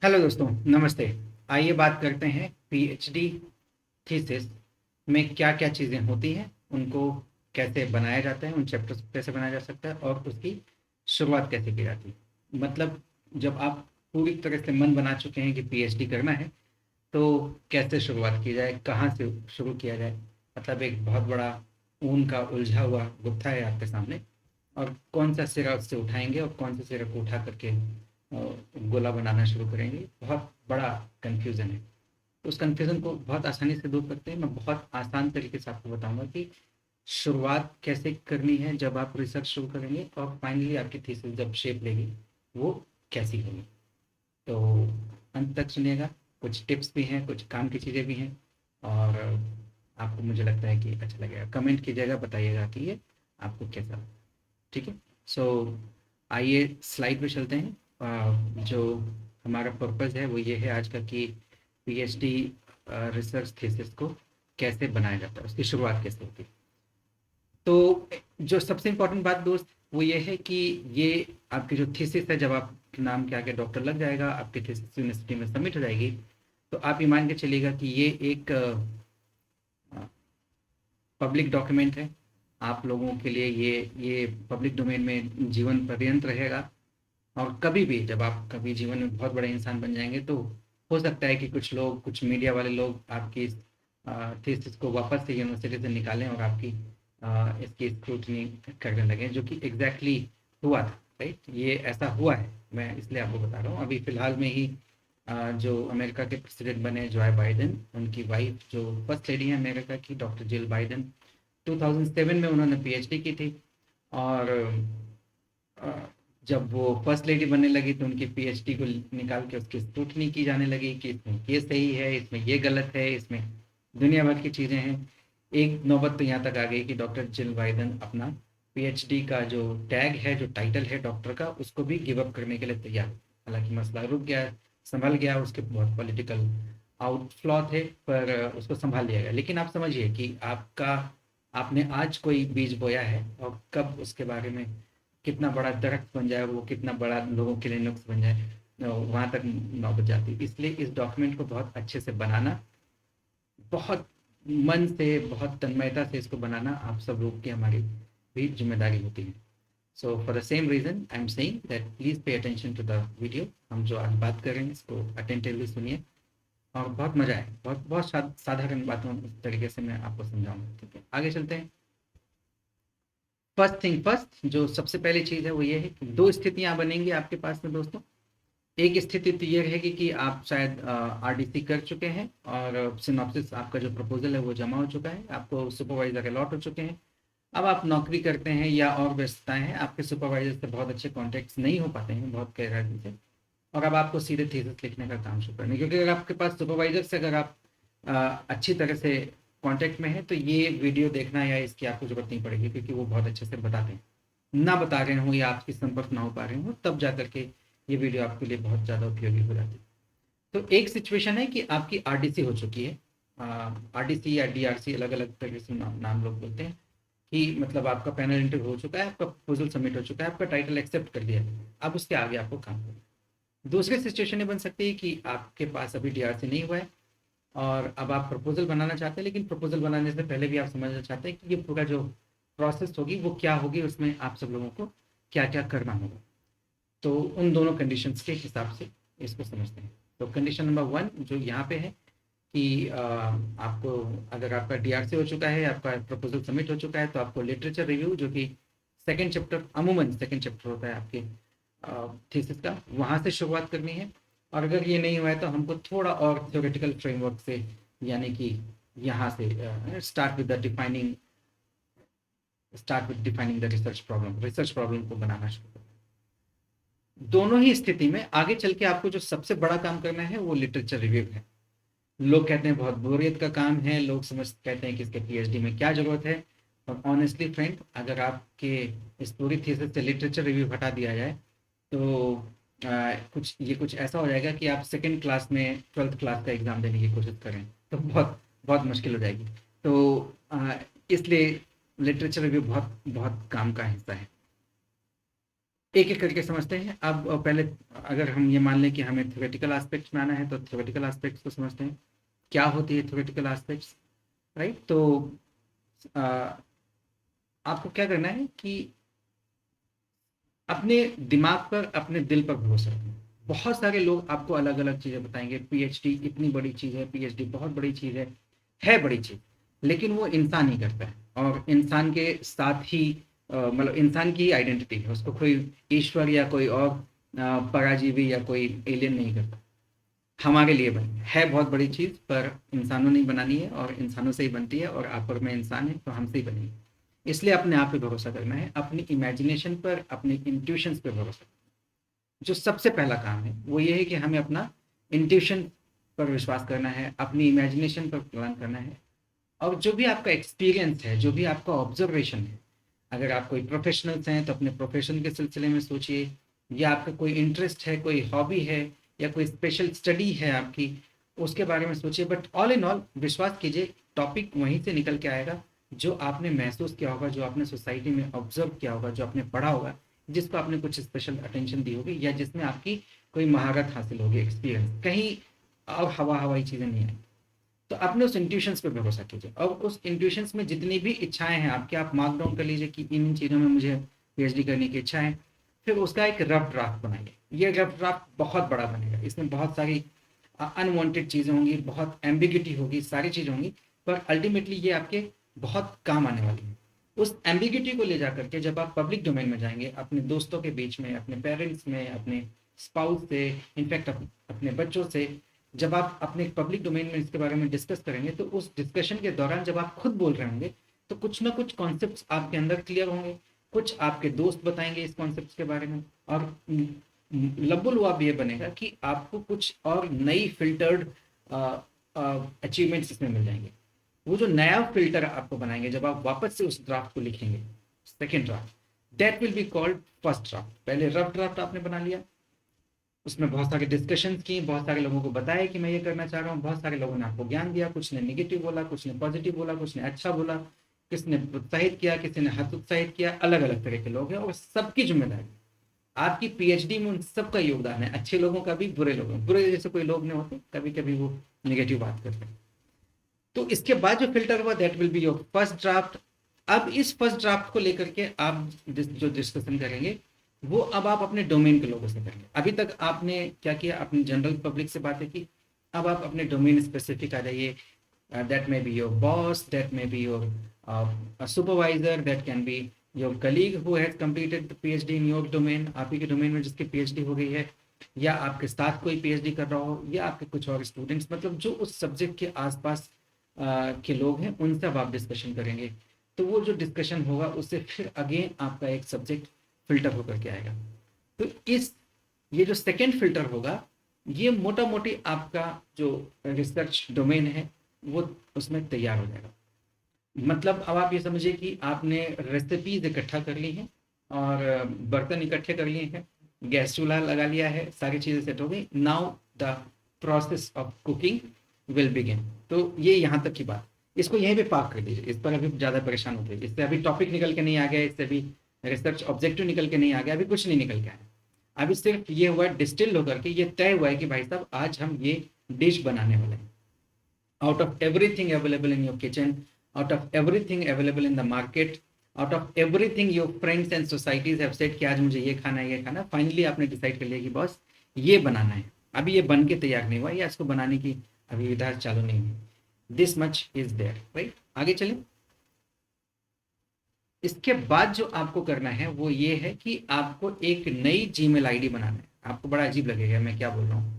Hello दोस्तों, नमस्ते। आइए बात करते हैं पीएचडी थीसिस में क्या क्या चीज़ें होती हैं, उनको कैसे बनाया जाता है, उन चैप्टर्स को कैसे बनाया जा सकता है और उसकी शुरुआत कैसे की जाती है। मतलब जब आप पूरी तरह से मन बना चुके हैं कि पीएचडी करना है, तो कैसे शुरुआत की जाए, कहाँ से शुरू किया जाए। मतलब एक बहुत बड़ा ऊन का उलझा हुआ गुत्था है आपके सामने, और कौन सा सिरा उससे उठाएंगे और कौन से सिरे को उठा करके गोला बनाना शुरू करेंगे। बहुत बड़ा कन्फ्यूज़न है। उस कन्फ्यूज़न को बहुत आसानी से दूर करते हैं। मैं बहुत आसान तरीके से आपको बताऊंगा कि शुरुआत कैसे करनी है जब आप रिसर्च शुरू करेंगे, और फाइनली आपकी थीसिस जब शेप लेगी वो कैसी होगी। तो अंत तक सुनिएगा। कुछ टिप्स भी हैं, कुछ काम की चीज़ें भी हैं, और आपको, मुझे लगता है कि अच्छा लगेगा। कमेंट कीजिएगा, बताइएगा कि ये आपको कैसा लगा। ठीक है। सो आइए स्लाइड पे चलते हैं। जो हमारा पर्पस है वो ये है आज का, कि पीएचडी रिसर्च थीसिस को कैसे बनाया जाता है, उसकी शुरुआत कैसे होती है। तो जो सबसे इम्पोर्टेंट बात दोस्त, वो ये है कि ये आपकी जो थीसिस है, जब आपके नाम के आगे डॉक्टर लग जाएगा, आपकी थीसिस यूनिवर्सिटी में सबमिट हो जाएगी, तो आप ये मान के चलिएगा कि ये एक पब्लिक डॉक्यूमेंट है। आप लोगों के लिए ये पब्लिक डोमेन में जीवन पर्यंत रहेगा। और कभी भी जब आप कभी जीवन में बहुत बड़े इंसान बन जाएंगे, तो हो सकता है कि कुछ लोग, कुछ मीडिया वाले लोग आपकी थीसिस को वापस से यूनिवर्सिटी से निकालें और आपकी इसकी स्क्रूटनी करने लगे, जो कि एग्जैक्टली हुआ था। राइट, ये ऐसा हुआ है। मैं इसलिए आपको बता रहा हूँ। अभी फिलहाल में ही जो अमेरिका के प्रेसिडेंट बने जो बाइडेन, उनकी वाइफ जो फर्स्ट लेडी है अमेरिका की, डॉक्टर जिल बाइडेन, 2007 में उन्होंने पीएचडी की थी। और अ, जब वो फर्स्ट लेडी बनने लगी, तो उनकी पीएचडी को निकाल के उसकी स्क्रूटनी की जाने लगी कि इसमें ये सही है, इसमें ये गलत है, इसमें दुनिया भर की चीज़ें हैं। एक नौबत तो यहाँ तक आ गई कि डॉक्टर जिल बाइडन अपना पीएचडी का जो टैग है, जो टाइटल है डॉक्टर का, उसको भी गिव अप करने के लिए तैयार। हालांकि मसला रुक गया, संभल गया, उसके बहुत पॉलिटिकल आउटफ्लॉ थे, पर उसको संभाल लिया गया। लेकिन आप समझिए कि आपने आज कोई बीज बोया है, और कब उसके बारे में कितना बड़ा दरख्त बन जाए, वो कितना बड़ा लोगों के लिए नुक्स बन जाए, वहां तक नौबत जाती है। इसलिए इस डॉक्यूमेंट को बहुत अच्छे से बनाना, बहुत मन से, बहुत तन्मयता से इसको बनाना आप सब लोग की, हमारी भी जिम्मेदारी होती है। So for the same reason I am saying that please pay attention to the video. हम जो आज बात कर रहे हैं इसको अटेंटिवली सुनिए, और बहुत मजा आए। बहुत बहुत साधारण बातों इस तरीके से मैं आपको समझाऊंगा। ठीक है, आगे चलते हैं। फर्स्ट थिंग फर्स्ट, जो सबसे पहली चीज़ है वो ये है कि दो स्थितियां बनेंगी आपके पास में दोस्तों। एक स्थिति तो ये रहेगी कि आप शायद आरडीसी कर चुके हैं, और सिनॉप्सिस, आपका जो प्रपोजल है वो जमा हो चुका है, आपको सुपरवाइजर अलॉट हो चुके हैं। अब आप नौकरी करते हैं या और व्यस्तताएं हैं, आपके सुपरवाइजर से बहुत अच्छे कॉन्टेक्ट्स नहीं हो पाते हैं बहुत गहराई से, और अब आपको सीधे थीसिस लिखने का काम शुरू करना है। क्योंकि अगर आपके पास सुपरवाइजर से अगर आप अच्छी तरह से कांटेक्ट में है, तो ये वीडियो देखना या इसकी आपको जरूरत नहीं पड़ेगी, क्योंकि वो बहुत अच्छे से बताते हैं। ना बता रहे हो या आपकी संपर्क ना हो पा रहे हो, तब जा करके ये वीडियो आपके लिए बहुत ज़्यादा उपयोगी हो जाती है। तो एक सिचुएशन है कि आपकी आरडीसी हो चुकी है। आरडीसी या डीआरसी, अलग अलग तरीके से नाम लोग बोलते हैं, कि मतलब आपका पैनल इंटरव्यू हो चुका है, आपका प्रपोजल सबमिट हो चुका है, आपका टाइटल एक्सेप्ट कर दिया है। अब उसके आगे आपको काम करना है। दूसरी सिचुएशन ये बन सकती है कि आपके पास अभी डीआरसी नहीं हुआ है, और अब आप प्रपोजल बनाना चाहते हैं, लेकिन प्रपोजल बनाने से पहले भी आप समझना चाहते हैं कि ये पूरा जो प्रोसेस होगी वो क्या होगी, उसमें आप सब लोगों को क्या क्या करना होगा। तो उन दोनों कंडीशंस के हिसाब से इसको समझते हैं। तो कंडीशन नंबर वन जो यहाँ पे है कि आपको, अगर आपका डीआरसी हो चुका है, आपका प्रपोजल सबमिट हो चुका है, तो आपको लिटरेचर रिव्यू, जो कि सेकंड चैप्टर, अमूमन सेकंड चैप्टर होता है आपके थीसिस का, वहाँ से शुरुआत करनी है। और अगर ये नहीं हुआ है, तो हमको थोड़ा और थ्योरेटिकल फ्रेमवर्क से, यानी कि यहाँ से start with defining the research problem को बनाना शुरू करना। दोनों ही स्थिति में आगे चल के आपको जो सबसे बड़ा काम करना है वो लिटरेचर रिव्यू है। लोग कहते हैं बहुत बोरियत का काम है, लोग कहते हैं कि इसके पीएचडी में क्या जरूरत है। और ऑनेस्टली फ्रेंड, अगर आपके इस पूरी थीसिस से लिटरेचर रिव्यू हटा दिया जाए, तो कुछ ऐसा हो जाएगा कि आप सेकंड क्लास में ट्वेल्थ क्लास का एग्जाम देने की कोशिश करें, तो बहुत बहुत मुश्किल हो जाएगी। तो इसलिए लिटरेचर रिव्यू बहुत बहुत काम का हिस्सा है। एक एक करके समझते हैं। अब पहले अगर हम ये मान लें कि हमें थ्योरेटिकल एस्पेक्ट्स में आना है, तो थ्योरेटिकल एस्पेक्ट्स को समझते हैं। क्या होती है थ्योरेटिकल एस्पेक्ट्स, राइट? तो आ, आपको क्या करना है कि अपने दिमाग पर, अपने दिल पर भरोसा रखना। बहुत सारे लोग आपको अलग अलग चीज़ें बताएंगे, पीएचडी इतनी बड़ी चीज़ है, पीएचडी बहुत बड़ी चीज़ है बड़ी चीज़, लेकिन वो इंसान ही करता है, और इंसान के साथ ही मतलब इंसान की ही आइडेंटिटी है, उसको कोई ईश्वर या कोई और पराजीवी या कोई एलियन नहीं करता। हमारे लिए बनी है बहुत बड़ी चीज़, पर इंसानों ने बनानी है, और इंसानों से ही बनती है, और आप और मैं इंसान है तो हमसे ही बनी है। इसलिए अपने आप पे भरोसा करना है, अपनी इमेजिनेशन पर, अपने इंट्यूशंस पे भरोसा। जो सबसे पहला काम है वो ये है कि हमें अपना इंट्यूशन पर विश्वास करना है, अपनी इमेजिनेशन पर प्लान करना है। और जो भी आपका एक्सपीरियंस है, जो भी आपका ऑब्जर्वेशन है, अगर आप कोई प्रोफेशनल्स हैं तो अपने प्रोफेशन के सिलसिले में सोचिए, या आपका कोई इंटरेस्ट है, कोई हॉबी है, या कोई स्पेशल स्टडी है आपकी, उसके बारे में सोचिए। बट ऑल इन ऑल विश्वास कीजिए, टॉपिक वहीं से निकल के आएगा जो आपने महसूस किया होगा, जो आपने सोसाइटी में ऑब्जर्व किया होगा, जो आपने पढ़ा होगा, जिसको आपने कुछ स्पेशल अटेंशन दी होगी, या जिसमें आपकी कोई महारत हासिल होगी, एक्सपीरियंस कहीं और हवाई चीज़ें नहीं आई। तो अपने उस इंट्यूशंस पे भरोसा कीजिए, और उस इंट्यूशंस में जितनी भी इच्छाएं हैं आपकी, आप मार्क डाउन कर लीजिए कि इन चीज़ों में मुझे पीएचडी करने की इच्छा है। फिर उसका एक रफ ड्राफ्ट बनाइए। ये रफ ड्राफ्ट बहुत बड़ा बनेगा, इसमें बहुत सारी अनवांटेड चीज़ें होंगी, बहुत एम्बिगिटी होगी, सारी चीज़ें होंगी, पर अल्टीमेटली ये आपके बहुत काम आने वाली है। उस एम्बिगिटी को ले जा करके जब आप पब्लिक डोमेन में जाएंगे, अपने दोस्तों के बीच में, अपने पेरेंट्स में, अपने स्पाउस से, इनफैक्ट अपने बच्चों से, जब आप अपने पब्लिक डोमेन में इसके बारे में डिस्कस करेंगे, तो उस डिस्कशन के दौरान जब आप खुद बोल रहे होंगे, तो कुछ ना कुछ कॉन्सेप्ट्स आपके अंदर क्लियर होंगे, कुछ आपके दोस्त बताएंगे इस कॉन्सेप्ट्स के बारे में, और लबुलुआब ये बनेगा कि आपको कुछ और नई फिल्टर्ड अचीवमेंट्स इसमें मिल जाएंगे। वो जो नया फिल्टर आपको बनाएंगे जब आप वापस से उस ड्राफ्ट को लिखेंगे, second draft, that will be called first draft. पहले रफ ड्राफ्ट आपने बना लिया, उसमें बहुत सारे डिस्कशन की, बहुत सारे लोगों को बताया कि मैं ये करना चाह रहा हूँ, बहुत सारे लोगों ने आपको ज्ञान दिया, कुछ ने निगेटिव बोला, कुछ ने पॉजिटिव बोला, कुछ ने अच्छा बोला, किसने प्रोत्साहित किया, किसी ने हतोत्साहित किया, अलग अलग तरह के लोग हैं, और सबकी जिम्मेदारी आपकी पीएचडी में उन सबका योगदान है, अच्छे लोगों का भी, बुरे लोगों, बुरे जैसे कोई लोग नहीं होते, कभी कभी वो निगेटिव बात करते हैं। तो इसके बाद जो फिल्टर हुआ, that will be your first draft. अब इस फर्स्ट ड्राफ्ट को लेकर के आप जो डिस्कशन करेंगे, वो अब आप अपने डोमेन के लोगों से करेंगे। अभी तक आपने क्या किया, अपनी जनरल पब्लिक से बातें की, अब आप अपने डोमेन स्पेसिफिक आ जाइए। That may be your boss, that may be your supervisor, that can be your colleague who has completed PhD in your domain, आप ही के डोमेन में जिसकी पीएचडी हो गई है, या आपके साथ कोई पीएचडी कर रहा हो, या आपके कुछ और स्टूडेंट्स, मतलब जो उस सब्जेक्ट के आसपास के लोग हैं, उनसे अब आप डिस्कशन करेंगे। तो वो जो डिस्कशन होगा उससे फिर अगेन आपका एक सब्जेक्ट फिल्टर होकर के आएगा। तो इस ये जो सेकेंड फिल्टर होगा, ये मोटा मोटी आपका जो रिसर्च डोमेन है वो उसमें तैयार हो जाएगा। मतलब अब आप ये समझिए कि आपने रेसिपीज इकट्ठा कर ली हैं, और बर्तन इकट्ठे कर लिए हैं, गैस चूल्हा लगा लिया है, सारी चीज़ें सेट हो गई। Now the process of cooking will begin. तो ये यहाँ तक की बात, इसको यहीं पे पार्क कर दीजिए, इस पर अभी ज़्यादा परेशान होते हैं, इससे अभी टॉपिक निकल के नहीं आ गया, इससे अभी रिसर्च ऑब्जेक्टिव निकल के नहीं आ गया, अभी कुछ नहीं निकल के आया। अभी सिर्फ ये हुआ डिस्टिल होकर के ये तय हुआ है कि भाई साहब आज हम ये डिश बनाने वाले हैं। out of everything available in your kitchen, out of everything available in the market, out of everything your friends and societies have said कि आज मुझे ये खाना है, ये खाना, फाइनली आपने डिसाइड कर लिया कि बॉस ये बनाना है। अभी ये बन के तैयार नहीं हुआ, या इसको बनाने की अभी विधा चालू नहीं हुई। This much is there, right? आगे चलें। इसके बाद जो आपको करना है वो ये है कि आपको एक नई जीमेल आईडी बनाना है। आपको बड़ा अजीब लगेगा मैं क्या बोल रहा हूँ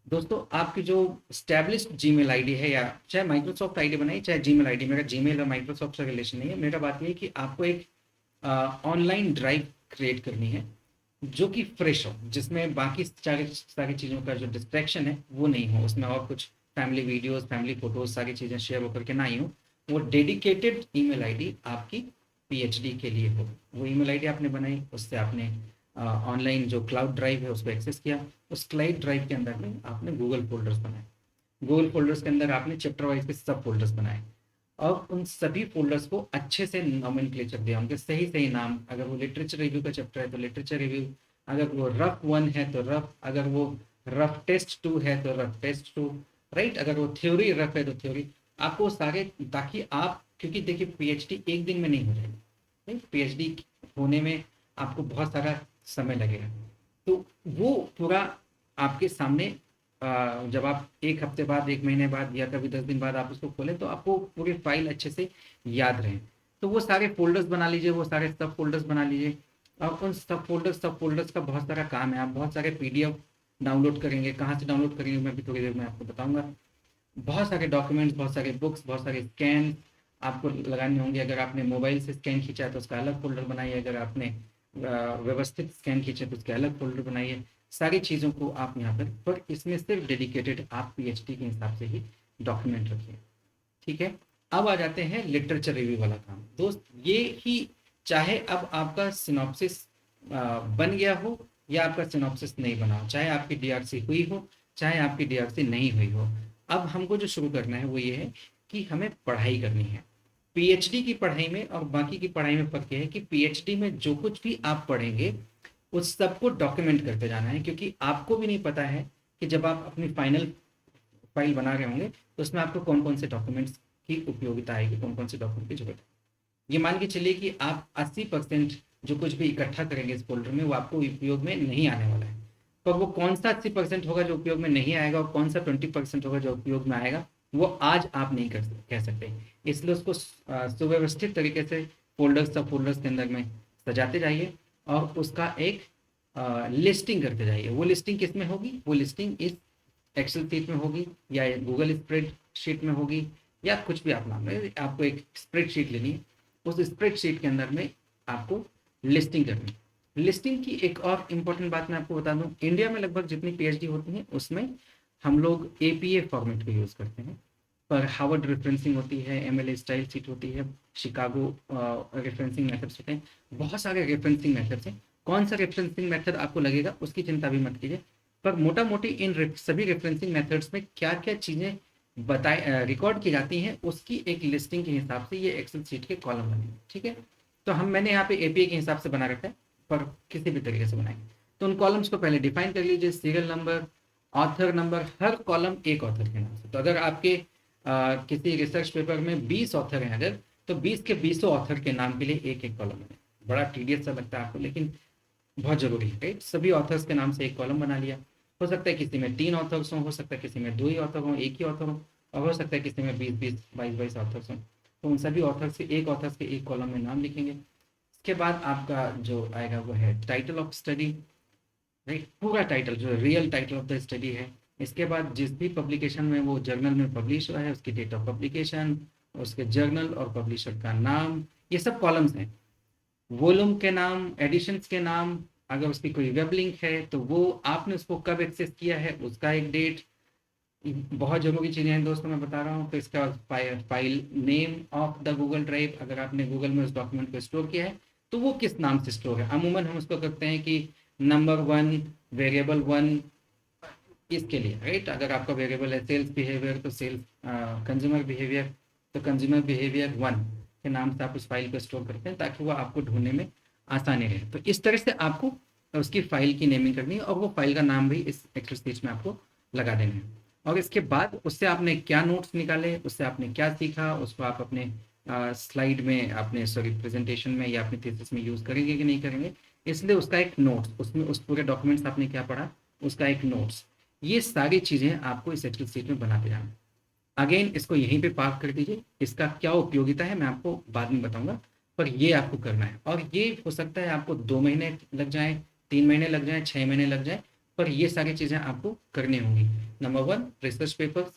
दोस्तों, आपकी जो स्टैब्लिश्ड जीमेल आईडी है, या चाहे माइक्रोसॉफ्ट आईडी बनाइए चाहे जीमेल आईडी, मेरा जीमेल और माइक्रोसॉफ्ट से रिलेशन नहीं है। मेरा बात ये है कि आपको एक ऑनलाइन ड्राइव क्रिएट करनी है जो कि फ्रेश हो, जिसमें बाकी सारी चीज़ों का जो डिस्ट्रैक्शन है वो नहीं हो, उसमें और कुछ फैमिली वीडियोस, फैमिली फोटोज, सारी चीज़ें शेयर होकर के ना ही हो। वो डेडिकेटेड ईमेल आईडी आपकी पीएचडी के लिए हो। वो ईमेल आईडी आपने बनाई, उससे आपने ऑनलाइन जो क्लाउड ड्राइव है उसको एक्सेस किया। उस क्लाउड ड्राइव के अंदर में आपने गूगल फोल्डर्स बनाए, गूगल फोल्डर्स के अंदर आपने चैप्टर वाइज के सब फोल्डर्स बनाए, और उन सभी फोल्डर्स को अच्छे से नॉमेनक्लेचर दिया, उनके सही सही नाम। अगर वो लिटरेचर रिव्यू का चैप्टर है तो लिटरेचर रिव्यू, अगर वो रफ 1 है तो रफ, अगर वो रफ टेस्ट 2 है तो रफ टेस्ट 2, राइट, अगर वो थ्योरी रफ है तो थ्योरी, आपको सारे, ताकि आप, क्योंकि देखिए पीएचडी एक दिन में नहीं हो जाएगी, राइट, पीएचडी होने में आपको बहुत सारा समय लगेगा। तो वो पूरा आपके सामने, जब आप एक हफ्ते बाद, एक महीने बाद, या कभी 10 दिन बाद आप उसको खोलें तो आपको पूरी फाइल अच्छे से याद रहे। तो वो सारे फोल्डर्स बना लीजिए, वो सारे सब फोल्डर्स बना लीजिए। और उन सब फोल्डर्स का बहुत सारा काम है। आप बहुत सारे पीडीएफ डाउनलोड करेंगे, कहाँ से डाउनलोड करेंगे मैं भी थोड़ी देर में आपको बताऊंगा। बहुत सारे डॉक्यूमेंट्स, बहुत सारे बुक्स, बहुत सारे स्कैन आपको लगाने होंगे। अगर आपने मोबाइल से स्कैन खींचा है तो उसका अलग फोल्डर बनाइए, अगर आपने व्यवस्थित स्कैन खींचे तो उसके अलग फोल्डर बनाइए। सारी चीज़ों को आप यहाँ पर इसमें सिर्फ डेडिकेटेड आप पीएचडी के हिसाब से ही डॉक्यूमेंट रखिए, ठीक है। अब आ जाते हैं लिटरेचर रिव्यू वाला काम। दोस्त, ये ही, चाहे अब आपका सिनॉप्सिस बन गया हो या आपका सिनॉप्सिस नहीं बना हो, चाहे आपकी डीआरसी हुई हो चाहे आपकी डीआरसी नहीं हुई हो, अब हमको जो शुरू करना है वो ये है कि हमें पढ़ाई करनी है। पीएचडी की पढ़ाई में और बाकी की पढ़ाई में फर्क है कि पीएचडी में जो कुछ भी आप पढ़ेंगे उस सबको डॉक्यूमेंट करते जाना है, क्योंकि आपको भी नहीं पता है कि जब आप अपनी फाइनल फाइल बना रहे होंगे तो उसमें आपको कौन कौन से डॉक्यूमेंट्स की उपयोगिता आएगी, कौन कौन से डॉक्यूमेंट की जरूरत है। ये मान के चलिए कि आप 80% जो कुछ भी इकट्ठा करेंगे इस फोल्डर में वो आपको उपयोग में नहीं आने वाला है। पर वो कौन सा 80% होगा जो उपयोग में नहीं आएगा और कौन सा 20% होगा जो उपयोग में आएगा, वो आज आप नहीं कह सकते। इसलिए उसको सुव्यवस्थित तरीके से फोल्डर्स, सब फोल्डर्स के अंदर में सजाते जाइए और उसका एक लिस्टिंग करते जाइए। वो लिस्टिंग किस में होगी? वो लिस्टिंग इस एक्सेल शीट में होगी या गूगल स्प्रेड शीट में होगी या कुछ भी आप नाम लें। आपको एक स्प्रेड शीट लेनी है, उस स्प्रेड शीट के अंदर में आपको लिस्टिंग करनी है। लिस्टिंग की एक और इम्पोर्टेंट बात मैं आपको बता दूं, इंडिया में लगभग जितनी पीएचडी होती हैं उसमें हम लोग एपीए फॉर्मेट को यूज़ करते हैं, पर हार्वर्ड रेफरेंसिंग होती है, एमएलए स्टाइल शीट होती है, शिकागो रेफरेंसिंग मेथड्स होते हैं, बहुत सारे रेफरेंसिंग मेथड्स हैं। कौन सा रेफरेंसिंग मेथड आपको लगेगा उसकी चिंता भी मत कीजिए, पर मोटा मोटी इन सभी रेफरेंसिंग मेथड्स में क्या क्या चीज़ें रिकॉर्ड की जाती हैं उसकी एक लिस्टिंग के हिसाब से ये एक्सेल शीट के कॉलम बने, ठीक है। तो मैंने यहाँ पे एपीए के हिसाब से बना रखा है, पर किसी भी तरीके से बनाएंगे तो उन कॉलम्स को पहले डिफाइन कर लीजिए। सीरियल नंबर, ऑथर नंबर, हर कॉलम एक ऑथर के नाम से। तो अगर आपके किसी रिसर्च पेपर में 20 ऑथर हैं अगर, तो 20 के 20 ऑथर के नाम के लिए एक एक कॉलम है। बड़ा टीडियस सा लगता है आपको, लेकिन बहुत जरूरी है, राइट। सभी ऑथर्स के नाम से एक कॉलम बना लिया। हो सकता है किसी में 3 ऑथर्स हों, हो सकता है किसी में 2 ही ऑथर हों, एक ही ऑथर हो, और हो सकता है किसी में 20-20, 22-22 ऑथर्स हों। तो उन सभी ऑथर्स के एक कॉलम में नाम लिखेंगे। इसके बाद आपका जो आएगा वो है टाइटल ऑफ स्टडी, राइट, पूरा टाइटल जो real title of the study है। इसके बाद जिस भी पब्लिकेशन में वो जर्नल में पब्लिश हुआ है उसकी डेट ऑफ पब्लिकेशन, उसके जर्नल और पब्लिशर का नाम, ये सब कॉलम्स हैं। वॉल्यूम के नाम, एडिशंस के नाम, अगर उसकी कोई वेब लिंक है तो वो आपने उसको कब एक्सेस किया है उसका एक डेट। बहुत जरूरी चीज़ें हैं दोस्तों, मैं बता रहा हूँ। तो इसका file name of the Google drive, अगर आपने गूगल में उस डॉक्यूमेंट को स्टोर किया है तो वो किस नाम से स्टोर है। अमूमन हम उसको करते हैं कि नंबर 1, वेरिएबल 1, इसके लिए, राइट। अगर आपका वेरिएबल है सेल्स बिहेवियर तो सेल्स, कंज्यूमर बिहेवियर तो कंज्यूमर बिहेवियर 1 के नाम से आप उस फाइल को स्टोर करते हैं ताकि वो आपको ढूंढने में आसानी रहे। तो इस तरह से आपको उसकी फाइल की नेमिंग करनी है और वो फाइल का नाम भी इस एक्सेल शीट में आपको लगा देना है। और इसके बाद उससे आपने क्या नोट्स निकाले, उससे आपने क्या सीखा, उसको आप अपने स्लाइड में, अपने सॉरी प्रेजेंटेशन में या अपने थीसिस में यूज़ करेंगे कि नहीं करेंगे, इसलिए उसका एक नोट्स, उसमें उस पूरे डॉक्यूमेंट्स आपने क्या पढ़ा उसका एक नोट्स, ये सारी चीज़ें आपको इस एक्सेल शीट में बनाते जाना। अगेन इसको यहीं पे पार्क कर दीजिए। इसका क्या उपयोगिता है मैं आपको बाद में बताऊंगा, पर ये आपको करना है। और ये हो सकता है आपको 2 महीने लग जाए, 3 महीने लग जाए, 6 महीने लग जाए, पर ये सारी चीज़ें आपको करनी होंगी। नंबर 1, रिसर्च पेपर्स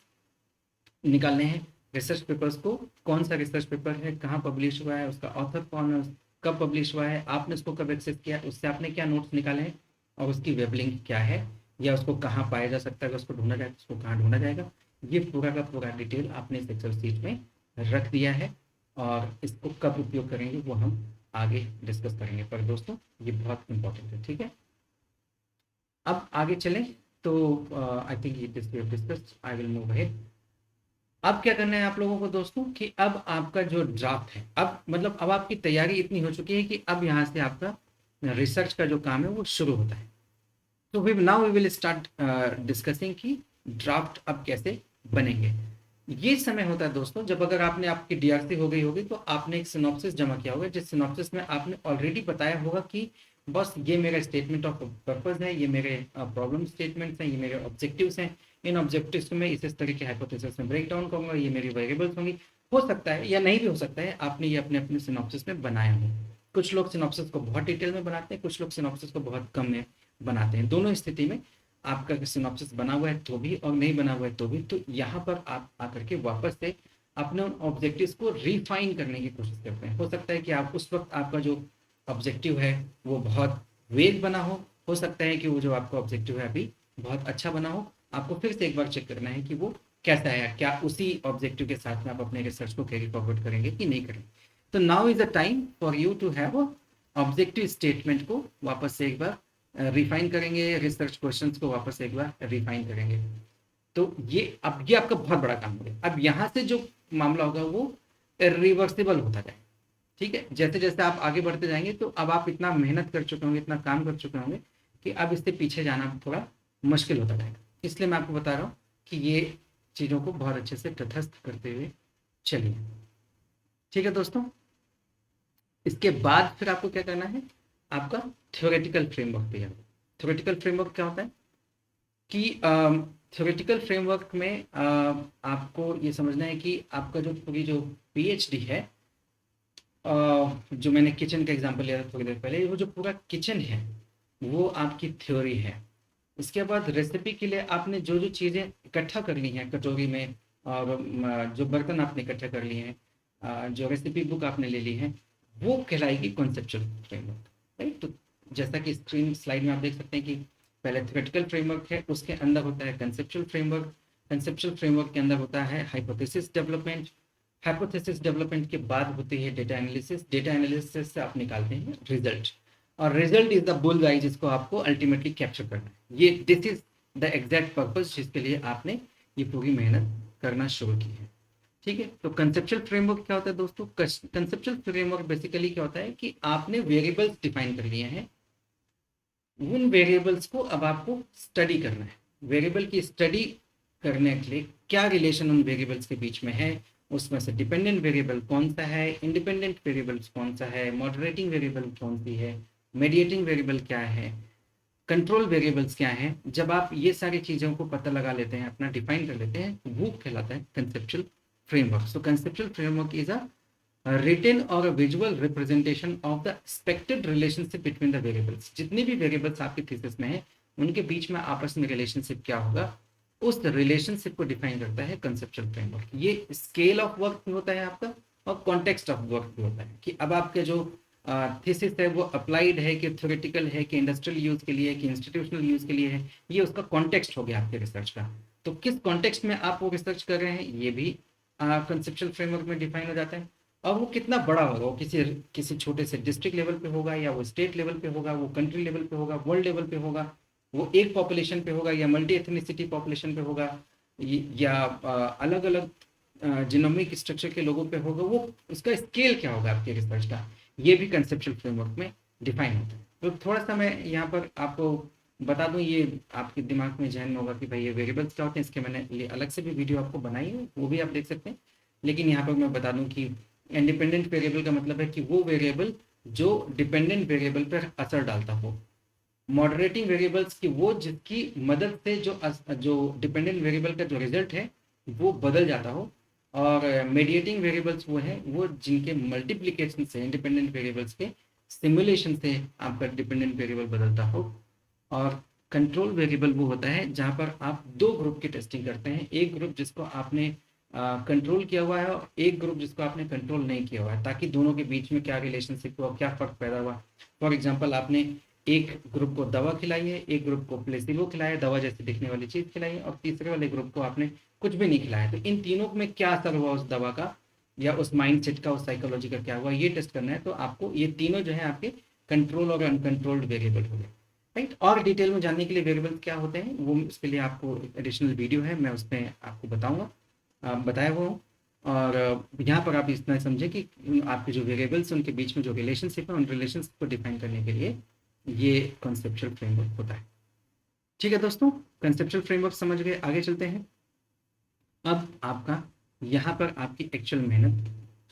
निकालने हैं। रिसर्च पेपर्स को, कौन सा रिसर्च पेपर है, कहाँ पब्लिश हुआ है, उसका ऑथर कौन है, कब पब्लिश हुआ है, आपने उसको कब एक्सेस किया, उससे आपने क्या नोट्स निकाले हैं और उसकी वेब लिंक क्या है, या उसको कहाँ पाया जा सकता है, उसको ढूंढा जाए, उसको कहाँ ढूंढा जाएगा। ये पूरा का पूरा डिटेल आपने इस एक्सेल शीट में रख दिया है और इसको कब उपयोग करेंगे वो हम आगे डिस्कस करेंगे। पर दोस्तों ये बहुत इंपॉर्टेंट है, ठीक है। अब आगे चलें तो I think this we have discussed, I will move ahead. अब क्या करना है आप लोगों को दोस्तों कि अब आपका जो ड्राफ्ट है, अब मतलब अब आपकी तैयारी इतनी हो चुकी है कि अब यहाँ से आपका रिसर्च का जो काम है वो शुरू होता है। तो we now we will start discussing कि ड्राफ्ट अब कैसे बनेंगे। ये समय होता है दोस्तों जब अगर आपने आपकी डीआरसी हो गई होगी तो आपने एक सिनॉप्सिस जमा किया होगा, जिस सिनॉप्सिस में आपने ऑलरेडी बताया होगा कि बस ये मेरा स्टेटमेंट ऑफ पर्पस है, ये मेरे प्रॉब्लम स्टेटमेंट्स हैं, ये मेरे ऑब्जेक्टिव्स हैं, इन ऑब्जेक्टिव्स में इस तरह के हाइपोथेसिस में ब्रेक डाउन करूंगा, ये मेरी वेरिएबल्स होंगी। हो सकता है या नहीं भी हो सकता है आपने ये अपने अपने सिनॉप्सिस में बनाया हो। कुछ लोग सिनॉप्सिस को बहुत डिटेल में बनाते हैं, कुछ लोग सिनॉप्सिस को बहुत कम में बनाते हैं। दोनों स्थिति में आपका सिनॉप्सिस बना हुआ है तो भी और नहीं बना हुआ है तो भी, तो यहाँ पर आप आकर के वापस से अपने ऑब्जेक्टिव्स को रिफाइन करने की कोशिश करते हैं। हो सकता है कि आप उस वक्त आपका जो ऑब्जेक्टिव है वो बहुत वेग बना हो सकता है कि वो जो आपका ऑब्जेक्टिव है अभी बहुत अच्छा बना हो। आपको फिर से एक बार चेक करना है कि वो कैसा है, क्या उसी ऑब्जेक्टिव के साथ में आप अपने रिसर्च को कैरी फॉरवर्ड करेंगे कि नहीं करेंगे। तो now is a time for you to have objective statement को वापस से एक बार रिफाइन करेंगे, रिसर्च क्वेश्चंस को वापस एक बार रिफाइन करेंगे। तो ये आपका बहुत बड़ा काम होगा। अब यहाँ से जो मामला होगा वो रिवर्सिबल होता जाए। ठीक है, जैसे जैसे आप आगे बढ़ते जाएंगे तो अब आप इतना मेहनत कर चुके होंगे, इतना काम कर चुके होंगे कि अब इससे पीछे जाना थोड़ा मुश्किल होता जाएगा। इसलिए मैं आपको बता रहा हूँ कि ये चीज़ों को बहुत अच्छे से तटस्थ करते हुए चलिए। ठीक है दोस्तों, इसके बाद फिर आपको क्या करना है, आपका थ्योरेटिकल फ्रेमवर्क तैयार हो। थ्योरेटिकल फ्रेमवर्क क्या होता है कि थ्योरेटिकल फ्रेमवर्क में आपको ये समझना है कि आपका जो पूरी जो पीएचडी है, जो मैंने किचन का एग्जांपल लिया था थोड़ी देर पहले, वो जो पूरा किचन है वो आपकी थ्योरी है। इसके बाद रेसिपी के लिए आपने जो जो चीज़ें इकट्ठा कर ली हैं कटोरी में, और जो बर्तन आपने इकट्ठा कर लिए हैं, जो रेसिपी बुक आपने ले ली है, वो कहलाएगी कॉन्सेप्चुअल फ्रेमवर्क। राइट, तो जैसा कि स्क्रीन स्लाइड में आप देख सकते हैं कि पहले थ्योरेटिकल फ्रेमवर्क है, उसके अंदर होता है कंसेप्चुअल फ्रेमवर्क, कंसेप्चुअल फ्रेमवर्क के अंदर होता है हाइपोथेसिस डेवलपमेंट, हाइपोथेसिस डेवलपमेंट के बाद होती है डेटा एनालिसिस, डेटा एनालिसिस से आप निकालते हैं रिजल्ट, और रिजल्ट इज द बुल आई जिसको आपको अल्टीमेटली कैप्चर करना है। ये this is the exact purpose जिसके लिए आपने ये पूरी मेहनत करना शुरू की है। ठीक है, तो कंसेप्चुअल फ्रेमवर्क क्या होता है दोस्तों? कंसेप्चुअल फ्रेमवर्क बेसिकली क्या होता है कि आपने वेरिएबल्स डिफाइन कर लिए हैं, उन वेरिएबल्स को अब आपको स्टडी करना है। वेरिएबल की स्टडी करने के लिए क्या रिलेशन उन वेरिएबल्स के बीच में है, उसमें से डिपेंडेंट वेरिएबल कौन सा है, इंडिपेंडेंट वेरिएबल्स कौन सा है, मॉडरेटिंग वेरिएबल कौन सी है, मेडिएटिंग वेरिएबल क्या है, कंट्रोल वेरिएबल्स क्या है। जब आप ये सारी चीज़ों को पता लगा लेते हैं, अपना डिफाइन कर लेते हैं, वो कहलाता है conceptual framework. So conceptual framework is a written or a visual representation of the expected relationship between the variables। जितनी भी वेरिएबल्स आपकी थीसिस में है उनके बीच में आपस में रिलेशनशिप क्या होगा, उस रिलेशनशिप को डिफाइन करता है कंसेप्चुअल फ्रेमवर्क। ये स्केल ऑफ वर्क भी होता है आपका और कॉन्टेक्स्ट ऑफ वर्क भी होता है कि अब आपके जो थीसिस है वो अप्लाइड है कि थ्योरेटिकल है कि इंडस्ट्रियल यूज के लिए कि इंस्टीट्यूशनल यूज के लिए है, ये उसका कॉन्टेक्स्ट हो गया आपके रिसर्च का। तो किस कॉन्टेक्स्ट में आप वो रिसर्च कर रहे हैं ये भी कंसेप्चुअल फ्रेमवर्क में डिफाइन हो जाता है। और वो कितना बड़ा होगा, वो किसी किसी छोटे से डिस्ट्रिक्ट लेवल पे होगा, या वो स्टेट लेवल पे होगा, वो कंट्री लेवल पे होगा, वर्ल्ड लेवल पे होगा, वो एक पॉपुलेशन पे होगा या मल्टी एथनिसिटी पॉपुलेशन पे होगा, या अलग अलग जिनोमिक स्ट्रक्चर के लोगों पे होगा, वो उसका स्केल क्या होगा आपके रिसर्च का, ये भी कंसेप्चुअल फ्रेमवर्क में डिफाइन होता है। तो थोड़ा सा मैं यहाँ पर आपको बता दूं, ये आपके दिमाग में जहन में होगा कि भाई ये वेरिएबल्स क्या होते हैं, इसके मैंने अलग से भी वीडियो आपको बनाई है, वो भी आप देख सकते हैं। लेकिन यहाँ पर मैं बता दूं कि इंडिपेंडेंट वेरिएबल का मतलब है कि वो वेरिएबल जो डिपेंडेंट वेरिएबल पर असर डालता हो। मॉडरेटिंग वेरिएबल्स की वो जिसकी मदद से जो डिपेंडेंट वेरिएबल का जो रिजल्ट है वो बदल जाता हो। और मीडिएटिंग वेरिएबल्स वो है वो जिनके मल्टीप्लिकेशन से इंडिपेंडेंट वेरिएबल्स के सिमुलेशन से आपका डिपेंडेंट वेरिएबल बदलता हो। और कंट्रोल वेरिएबल वो होता है जहाँ पर आप दो ग्रुप की टेस्टिंग करते हैं, एक ग्रुप जिसको आपने कंट्रोल किया हुआ है और एक ग्रुप जिसको आपने कंट्रोल नहीं किया हुआ है, ताकि दोनों के बीच में क्या रिलेशनशिप हुआ, क्या फर्क पैदा हुआ। फॉर एग्जांपल आपने एक ग्रुप को दवा खिलाई है, एक ग्रुप को प्लेसिबो खिलाया, दवा जैसी दिखने वाली चीज खिलाई है, और तीसरे वाले ग्रुप को आपने कुछ भी नहीं खिलाया। तो इन तीनों में क्या असर हुआ उस दवा का, या उस माइंड सेट का, उस साइकोलॉजी का क्या हुआ, ये टेस्ट करना है। तो आपको ये तीनों जो है आपके कंट्रोल और अनकंट्रोल्ड वेरिएबल हो गए। राइट, और डिटेल में जानने के लिए वेरिएबल क्या होते हैं वो उसके लिए आपको एडिशनल वीडियो है, मैं उसमें आपको बताऊंगा। बताया हुआ हूँ। और यहाँ पर आप इतना समझें कि आपके जो वेरिएबल्स हैं उनके बीच में जो रिलेशनशिप है, उन रिलेशनशिप को डिफाइन करने के लिए ये कॉन्सेप्चुअल फ्रेमवर्क होता है। ठीक है दोस्तों, कॉन्सेप्चुअल फ्रेमवर्क समझ गए, आगे चलते हैं। अब आपका यहाँ पर आपकी एक्चुअल मेहनत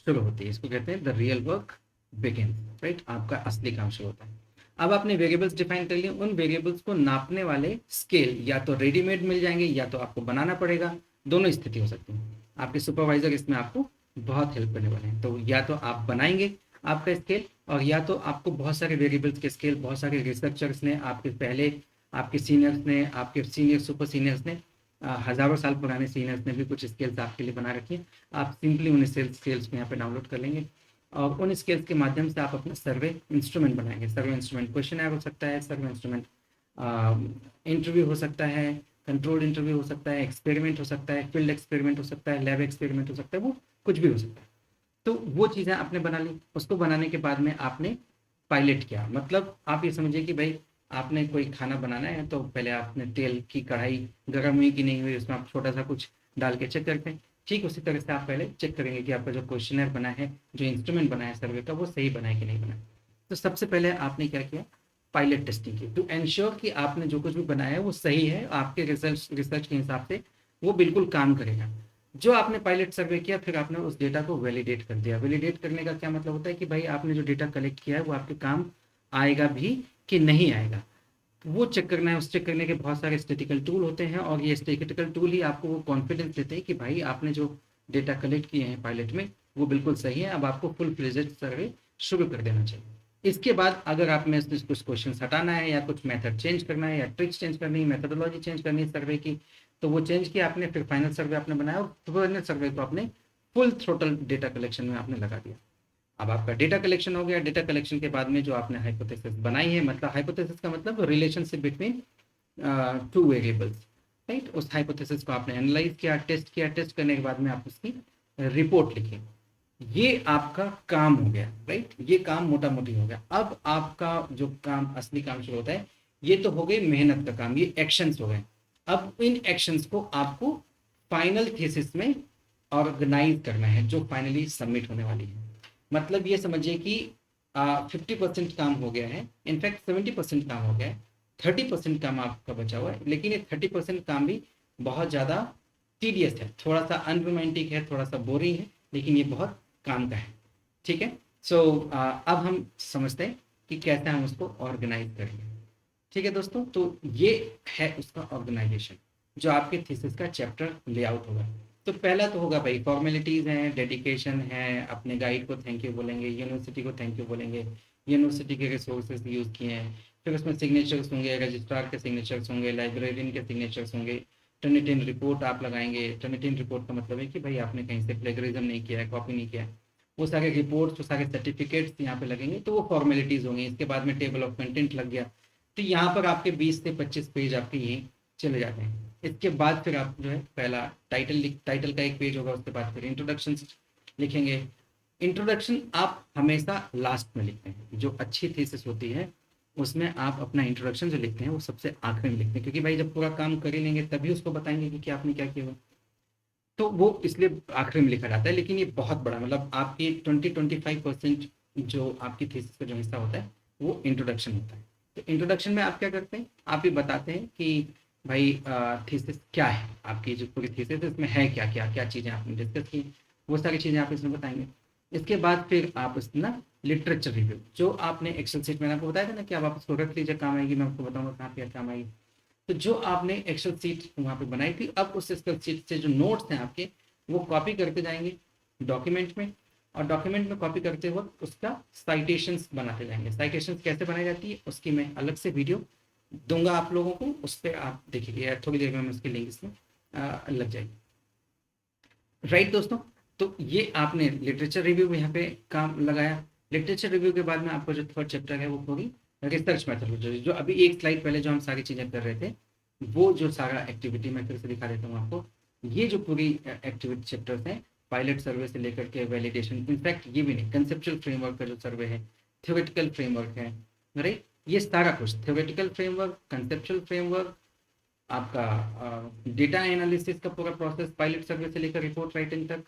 शुरू होती है, इसको कहते हैं the real work begin, right. आपका असली काम शुरू होता है। अब आपने वेरिएबल्स डिफाइन कर लिए, उन वेरिएबल्स को नापने वाले स्केल या तो रेडीमेड मिल जाएंगे या तो आपको बनाना पड़ेगा, दोनों स्थिति हो सकती है। आपके सुपरवाइजर इसमें आपको बहुत हेल्प करने वाले हैं। तो या तो आप बनाएंगे आपका स्केल, और या तो आपको बहुत सारे वेरिएबल्स के स्केल बहुत सारे रिसर्चर्स ने, आपके पहले आपके सीनियर्स ने, आपके सीनियर सुपर सीनियर्स ने, हज़ारों साल पुराने सीनियर्स ने भी कुछ स्केल्स आपके लिए बना रखी हैं। आप सिंपली उन स्केल्स को यहाँ पे डाउनलोड कर लेंगे और उन स्केल्स के माध्यम से आप अपना सर्वे इंस्ट्रूमेंट बनाएंगे। सर्वे इंस्ट्रूमेंट क्वेश्चन हो सकता है, सर्वे इंस्ट्रूमेंट इंटरव्यू हो सकता है, कंट्रोल्ड इंटरव्यू हो सकता है, एक्सपेरिमेंट हो सकता है, फील्ड एक्सपेरिमेंट हो सकता है, लैब एक्सपेरिमेंट हो सकता है, वो कुछ भी हो सकता है। तो वो चीज़ें आपने बना ली। उसको बनाने के बाद में आपने पायलट किया, मतलब आप ये समझिए कि भाई आपने कोई खाना बनाना है तो पहले आपने तेल की कढ़ाई गर्म हुई कि नहीं हुई, उसमें आप छोटा सा कुछ डाल के चेक करते हैं। ठीक उसी तरह से आप पहले चेक करेंगे कि आपका जो क्वेश्चनर बना है, जो इंस्ट्रूमेंट बना है सर्वे का, वो सही बना है कि नहीं बना है। तो सबसे पहले आपने क्या किया, पायलट टेस्टिंग की, टू एंश्योर कि आपने जो कुछ भी बनाया है वो सही है, आपके रिसर्च के हिसाब से वो बिल्कुल काम करेगा। जो आपने पायलट सर्वे किया, फिर आपने उस डेटा को वैलिडेट कर दिया। वैलिडेट करने का क्या मतलब होता है कि भाई आपने जो डेटा कलेक्ट किया है वो आपके काम आएगा भी कि नहीं आएगा, वो चेक करना है। उस चेक करने के बहुत सारे स्टैटिकल टूल होते हैं, और ये स्टैटिकल टूल ही आपको वो कॉन्फिडेंस देते हैं कि भाई आपने जो डेटा कलेक्ट किए हैं पायलट में वो बिल्कुल सही है। अब आपको फुल फ्लेजेड सर्वे शुरू कर देना चाहिए। इसके बाद अगर आप में से कुछ क्वेश्चन हटाना है, या कुछ मेथड चेंज करना है, या ट्रिक्स चेंज करनी है, मेथडोलॉजी चेंज करनी है सर्वे की, तो वो चेंज किया आपने। फिर फाइनल सर्वे आपने बनाया और फाइनल सर्वे को आपने फुल थ्रोटल डेटा कलेक्शन में आपने लगा दिया। अब आपका डेटा कलेक्शन हो गया। डेटा कलेक्शन के बाद में जो आपने हाइपोथेसिस बनाई है, मतलब हाइपोथेसिस का मतलब relationship between two variables, right. उस हाइपोथेसिस को आपने एनालाइज किया, टेस्ट किया, टेस्ट करने के बाद में आप उसकी रिपोर्ट लिखी। ये आपका काम हो गया, राइट। ये काम मोटा मोटी हो गया। अब आपका जो काम, असली काम शुरू होता है। ये तो हो गई मेहनत का काम, ये एक्शंस हो गए। अब इन एक्शंस को आपको फाइनल थीसिस में ऑर्गेनाइज करना है, जो फाइनली सबमिट होने वाली है। मतलब ये समझिए कि 50% काम हो गया है, इनफैक्ट 70% काम हो गया है, 30% काम आपका बचा हुआ है। लेकिन ये 30% काम भी बहुत ज़्यादा टीडियस है, थोड़ा सा अनरोमांटिक है, थोड़ा सा बोरिंग है, लेकिन ये बहुत काम का है। ठीक है। सो अब हम समझते हैं कि कैसे हम उसको ऑर्गेनाइज करेंगे। ठीक है दोस्तों, तो ये है उसका ऑर्गेनाइजेशन, जो आपके थीसिस का चैप्टर लेआउट होगा। तो पहला तो होगा भाई फॉर्मेलिटीज़ हैं, डेडिकेशन है, अपने गाइड को थैंक यू बोलेंगे, यूनिवर्सिटी को थैंक यू बोलेंगे, यूनिवर्सिटी के रिसोर्सेज यूज़ किए हैं। फिर उसमें सिग्नेचर्स होंगे, रजिस्ट्रार के सिग्नेचर्स होंगे, लाइब्रेरियन के सिग्नेचर्स होंगे, टर्निटिन रिपोर्ट आप लगाएंगे। टर्निटिन रिपोर्ट का मतलब है कि भाई आपने कहीं से प्लेगरिज्म नहीं किया है, कॉपी नहीं किया है। वो सारे रिपोर्ट्स, वो सारे सर्टिफिकेट्स यहाँ पे लगेंगे, तो वो फॉर्मेलिटीज़ होंगी। इसके बाद में टेबल ऑफ कंटेंट लग गया। तो यहाँ पर आपके 20 से 25 पेज आपके यहीं चले जाते हैं। इसके बाद फिर आप जो है पहला टाइटल का एक पेज होगा, उसके बाद फिर इंट्रोडक्शन लिखेंगे। इंट्रोडक्शन आप हमेशा लास्ट में लिखते हैं। जो अच्छी थीसिस होती है उसमें आप अपना इंट्रोडक्शन जो लिखते हैं वो सबसे आखिरी में लिखते हैं, क्योंकि भाई जब पूरा काम कर ही लेंगे तभी उसको बताएंगे कि आपने क्या किया हुआ। तो वो इसलिए आखिरी में लिखा जाता है। लेकिन ये बहुत बड़ा, मतलब आपकी 20-25% जो आपकी थीसिस का जो हिस्सा होता है वो इंट्रोडक्शन होता है। तो इंट्रोडक्शन में आप क्या करते हैं, आप ये बताते हैं कि भाई थीसिस क्या है, आपकी जो पूरी थीसिस है इसमें है क्या क्या क्या चीज़ें आपने डिस्कस की, वो सारी चीज़ें आप इसमें बताएंगे। इसके बाद फिर आप इसमें ना लिटरेचर रिव्यू, जो आपने एक्सेल सीट में आपको बताया था ना कि आप उसको रख लीजिए, काम आएगी, मैं आपको बताऊंगा कहाँ पे काम आएगी। तो जो आपने एक्सेल सीट वहाँ पे बनाई थी, अब उस एक्सेल सीट से जो नोट्स हैं आपके, वो कॉपी करते जाएंगे डॉक्यूमेंट में, और डॉक्यूमेंट में कॉपी करते वक्त उसका साइटेशंस बनाते जाएंगे। साइटेशंस कैसे बनाई जाती है उसकी मैं अलग से वीडियो दूंगा आप लोगों को, उस पर आप देखिए, थोड़ी देर में उसकी लिंक इसमें लग जाएगी। राइट दोस्तों, तो ये आपने लिटरेचर रिव्यू यहाँ पे काम लगाया। लिटरेचर रिव्यू के बाद में आपको जो थर्ड चैप्टर है वो होगी रिसर्च मेथोडोलॉजी। जो अभी एक स्लाइड पहले जो हम सारी चीज़ें कर रहे थे, वो जो सारा एक्टिविटी मैं फिर से दिखा देता हूँ आपको। ये जो पूरी एक्टिविटी चैप्टर्स हैं, पायलट सर्वे से लेकर के वैलिडेशन, इनफैक्ट ये भी नहीं, कंसेप्चुअल फ्रेमवर्क का जो सर्वे है, थ्योरेटिकल फ्रेमवर्क है, राइट। ये सारा कुछ थ्योरेटिकल फ्रेमवर्क, कंसेप्चुअल फ्रेमवर्क, आपका डेटा एनालिसिस का पूरा प्रोसेस, पायलट सर्वे से लेकर रिपोर्ट राइटिंग तक,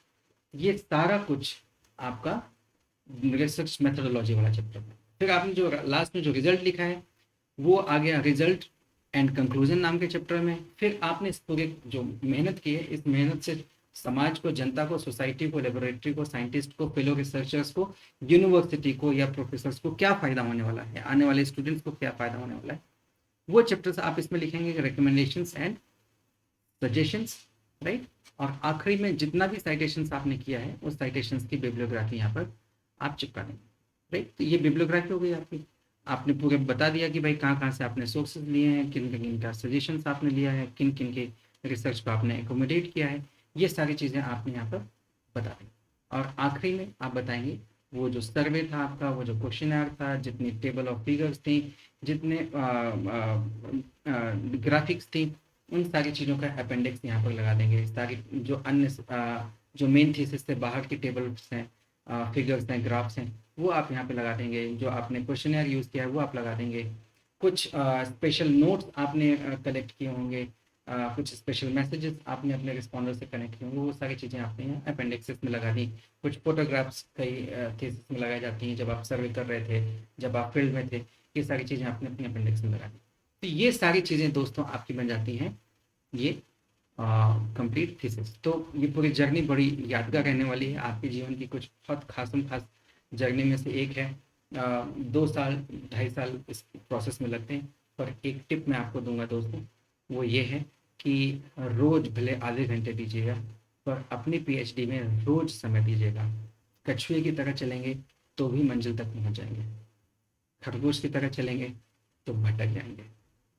ये सारा कुछ आपका रिसर्च मेथोडोलॉजी वाला चैप्टर है। फिर आपने जो लास्ट में जो रिजल्ट लिखा है वो आ गया रिजल्ट एंड कंक्लूजन नाम के चैप्टर में। फिर आपने इस पूरे जो मेहनत की है, इस मेहनत से समाज को, जनता को, सोसाइटी को, लेबोरेटरी को, साइंटिस्ट को, फेलो रिसर्चर्स को, यूनिवर्सिटी को या प्रोफेसर्स को क्या फ़ायदा होने वाला है, आने वाले स्टूडेंट्स को क्या फ़ायदा होने वाला है, वो चैप्टर्स आप इसमें लिखेंगे, रिकमेंडेशंस एंड सजेशंस, राइट। और आखिरी में जितना भी साइटेशंस आपने किया है उस साइटेशंस की बिब्लियोग्राफी यहाँ पर आप चिपका देंगे, राइट। तो ये बिब्लियोग्राफी हो गई आपकी। आपने पूरे बता दिया कि भाई कहाँ कहाँ से आपने सोर्सेज लिए हैं, किन किन का सजेशंस आपने लिया है, किन किन के रिसर्च को आपने एकोमोडेट किया है, ये सारी चीज़ें आपने यहाँ पर बता दी। और आखिरी में आप बताएंगे वो जो सर्वे था आपका, वो जो क्वेश्चनर था, जितनी टेबल ऑफ फिगर्स थी, जितने ग्राफिक्स थी, उन सारी चीज़ों का अपेंडिक्स यहाँ पर लगा देंगे। सारी जो अन्य जो मेन थीसिस से बाहर की टेबल्स हैं, फिगर्स हैं, ग्राफ्स हैं, वो आप यहाँ पे लगा देंगे। जो आपने क्वेश्चनर यूज़ किया है वो आप लगा देंगे। कुछ स्पेशल नोट्स आपने कलेक्ट किए होंगे, कुछ स्पेशल मैसेजेस आपने अपने रिस्पॉन्डर से कनेक्ट किए होंगे, वो सारी चीज़ें आपने यहाँ अपेंडिक्सेस में लगा दी। कुछ फोटोग्राफ्स कई थीसिस में लगाई जाती हैं, जब आप सर्वे कर रहे थे, जब आप फील्ड में थे, ये सारी चीज़ें आपने अपने अपेंडिक्स में लगा दी। तो ये सारी चीज़ें दोस्तों आपकी बन जाती हैं ये कंप्लीट थीसिस। तो ये पूरी जर्नी बड़ी यादगार रहने वाली है, आपके जीवन की कुछ बहुत खासम खास जर्नी में से एक है। 2 साल 2.5 साल इस प्रोसेस में लगते हैं, पर एक टिप मैं आपको दूंगा दोस्तों, वो ये है कि रोज़ भले आधे घंटे दीजिएगा, पर अपनी पीएचडी में रोज़ समय दीजिएगा। कछुए की तरह चलेंगे तो भी मंजिल तक पहुंच जाएंगे, खरगोश की तरह चलेंगे तो भटक जाएंगे।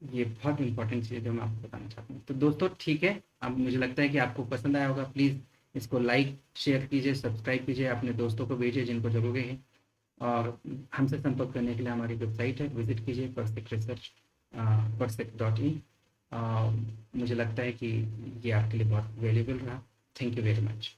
ये बहुत इंपॉर्टेंट चीज़ है जो मैं आपको बताना चाहता हूँ। तो दोस्तों ठीक है, अब मुझे लगता है कि आपको पसंद आया होगा। प्लीज़ इसको लाइक शेयर कीजिए, सब्सक्राइब कीजिए, अपने दोस्तों को भेजिए जिनको ज़रूरी है। और हमसे संपर्क करने के लिए हमारी वेबसाइट है, विजिट कीजिए परसेक रिसर्च perSec.in। मुझे लगता है कि ये आपके लिए बहुत वैल्यूबल रहा। Thank you very much.